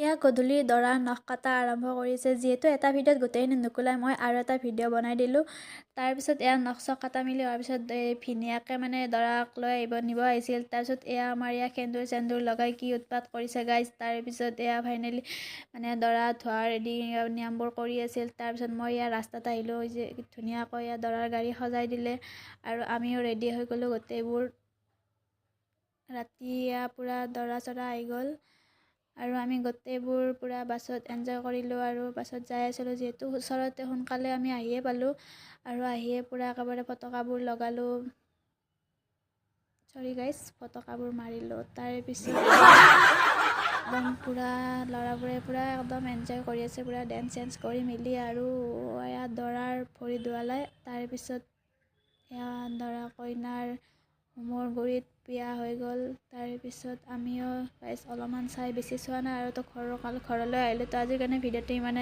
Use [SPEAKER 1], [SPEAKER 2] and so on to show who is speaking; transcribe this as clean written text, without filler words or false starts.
[SPEAKER 1] এয়া গধূলি দৰাৰ নখ কাটা আৰম্ভ কৰিছে। যিহেতু এটা ভিডিঅ'ত গোটেইখিনি নুকুলাই, মই আৰু এটা ভিডিঅ' বনাই দিলোঁ। তাৰপিছত এয়া নখ চখ কাটা মিলি হোৱাৰ পিছত ভিনিয়াকে মানে দৰাক লৈ নিব আহিছিল। তাৰপিছত এয়া আমাৰ এয়া সেন্দুৰ চেন্দুৰ লগাই কি উৎপাত কৰিছে গাইজ। তাৰপিছত এয়া ফাইনেলি মানে দৰা ধোৱা ৰেডি নিয়মবোৰ কৰি আছিল। তাৰপিছত মই এয়া ৰাস্তাত আহিলোঁ, যে ধুনীয়াকৈ এয়া দৰাৰ গাড়ী সজাই দিলে আৰু আমিও ৰেডি হৈ গ'লোঁ গোটেইবোৰ। ৰাতি এয়া পূৰা দৰা চৰা আহি গ'ল আৰু আমি গোটেইবোৰ পূৰা বাছত এনজয় কৰিলোঁ আৰু বাছত যাই আছিলোঁ। যিহেতু ওচৰতে সোনকালে আমি আহিয়ে পালোঁ আৰু আহিয়ে পূৰা একেবাৰে ফটকাবোৰ লগালোঁ। চৰি গাইজ, ফটকাবোৰ মাৰিলোঁ। তাৰেপিছত একদম পূৰা ল'ৰাবোৰে পূৰা একদম এনজয় কৰি আছে, পূৰা ডেন্স চেন্স কৰি মেলি আৰু এয়া দৰাৰ ভৰি ধুৱালে। তাৰেপিছত এয়া দৰা কইনাৰ হোমৰ গুৰিত বিয়া হৈ গ'ল। তাৰেপিছত আমিও গাইজ অলপমান চাই বেছি চোৱা নাই আৰু তো ঘৰলৈ আহিলোঁ। তো আজিৰ কাৰণে ভিডিঅ'টো ইমানে।